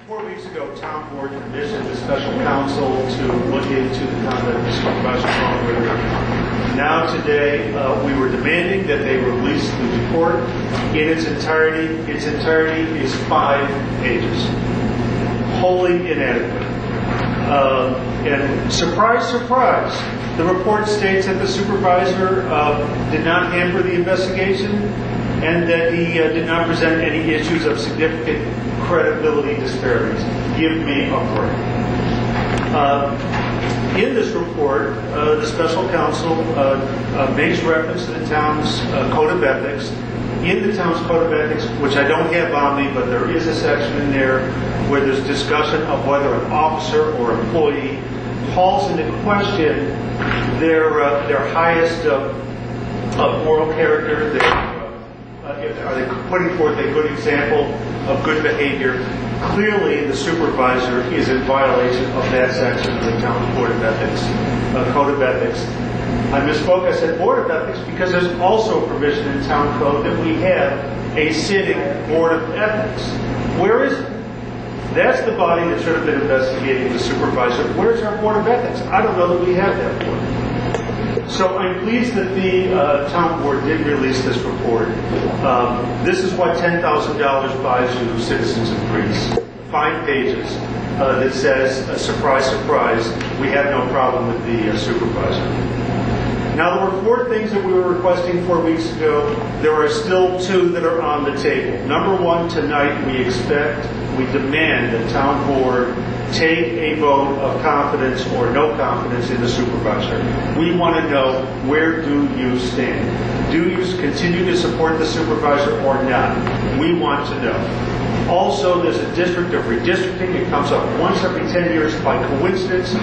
4 weeks ago, town board commissioned a special counsel to look into the conduct of Supervisor Auberger. Now today, we were demanding that they release the report in its entirety. Its entirety is 5 pages. Wholly inadequate. And surprise, surprise, the report states that the supervisor did not hamper the investigation and that he did not present any issues of significant credibility disparities. Give me a break. In this report, the special counsel makes reference to the town's code of ethics. In the town's code of ethics, which I don't have on me, but there is a section in there where there's discussion of whether an officer or employee calls into question their highest moral character. Are they putting forth a good example of good behavior? Clearly, the supervisor is in violation of that section of the town's Board of Ethics, Code of Ethics. I misspoke. I said Board of Ethics because there's also a provision in town code that we have a sitting Board of Ethics. Where is it? That's the body that should have been investigating the supervisor. Where's our Board of Ethics? I don't know that we have that board. So I'm pleased that the town board did release this report. This is what $10,000 buys you, citizens of Greece. 5 pages that says, surprise, surprise, we have no problem with the supervisor. Now, there were 4 things that we were requesting 4 weeks ago. There are still 2 that are on the table. Number 1, tonight we demand that town board take a vote of confidence or no confidence in the supervisor. We want to know, where do you stand? Do you continue to support the supervisor or not? We want to know. Also, there's a district of redistricting. It comes up once every 10 years by coincidence.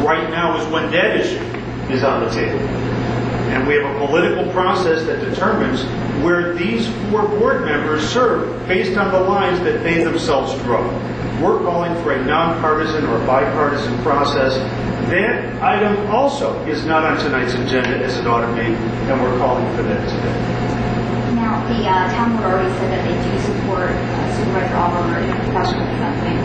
Right now is when that issue is on the table. And we have a political process that determines where these 4 board members serve based on the lines that they themselves draw. We're calling for a nonpartisan or bipartisan process. That item also is not on tonight's agenda as it ought to be, and we're calling for that today. Now, the town board already said that they do support Supervisor Auberger in professional something.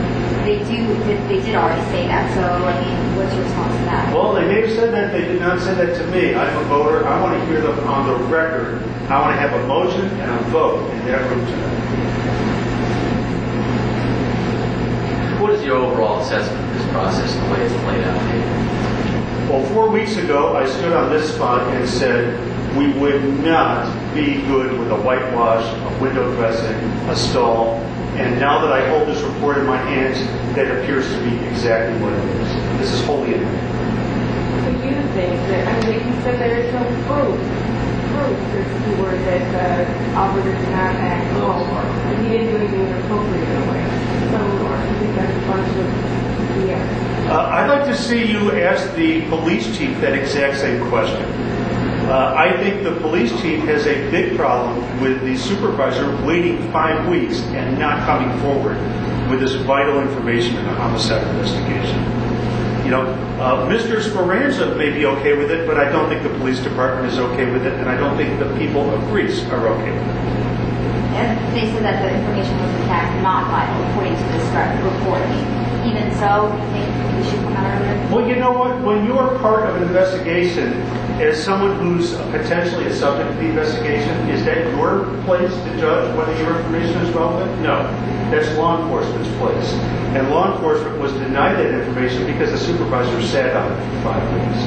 They did already say that, so, I mean, what's your response to that? Well, they may have said that. They did not say that to me. I'm a voter. I want to hear them on the record. I want to have a motion and a vote in that room tonight. What is your overall assessment of this process and the way it's played out? Well, 4 weeks ago, I stood on this spot and said we would not be good with a whitewash, a window dressing, a stall. And now that I hold this report in my hands, that appears to be exactly what it is. This is wholly inadequate. So you think that, I mean, you said there is no proof there's the word that Auberger did not act alone, and he didn't do anything inappropriate in a way. So, or I think that's a bunch of BS. I'd like to see you ask the police chief that exact same question. I think the police chief has a big problem with the supervisor waiting 5 weeks and not coming forward with this vital information in a homicide investigation. You know, Mr. Speranza may be okay with it, but I don't think the police department is okay with it, and I don't think the people of Greece are okay with it. And they said that the information was in fact not vital according to this report. Even so, you think we should come out earlier? Well, you know what? When you are part of an investigation, as someone who's potentially a subject of the investigation, is that your place to judge whether your information is relevant? No. That's law enforcement's place. And law enforcement was denied that information because the supervisor sat on it for 5 weeks.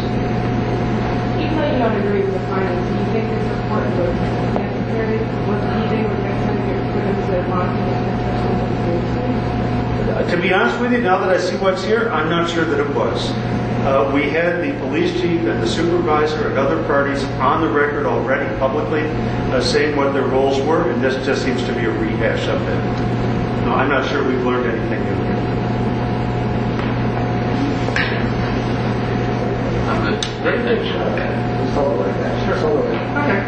Even though you don't agree with the findings, do you think this report was necessary? Was needed or necessary for them to monitor the special investigation? To be honest with you, now that I see what's here, I'm not sure that it was. We had the police chief and the supervisor and other parties on the record already publicly saying what their roles were, and this just seems to be a rehash of that. No, I'm not sure we've learned anything new here. I'm good. Great, thanks. Just hold it like that. Sure. Hold it. Okay.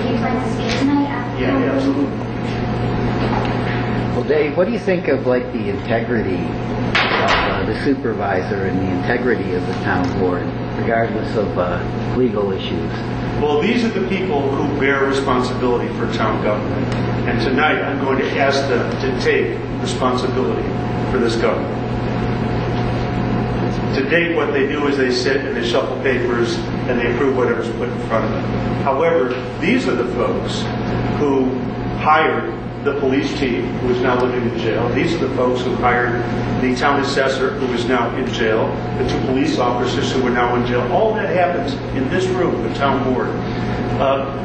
Can you plan to speak tonight? Yeah, absolutely. Well, Dave, what do you think of like the integrity of the supervisor and the integrity of the town board? regardless of legal issues? Well, these are the people who bear responsibility for town government. And tonight, I'm going to ask them to take responsibility for this government. To date, what they do is they sit and they shuffle papers and they approve whatever's put in front of them. However, these are the folks who hired the police chief, who is now living in jail. These are the folks who hired the town assessor, who is now in jail, the 2 police officers who are now in jail. All that happens in this room, the town board.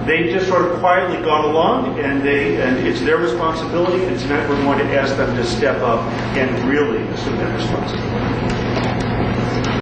They just sort of quietly gone along, and it's their responsibility, and tonight we're going to ask them to step up and really assume that responsibility.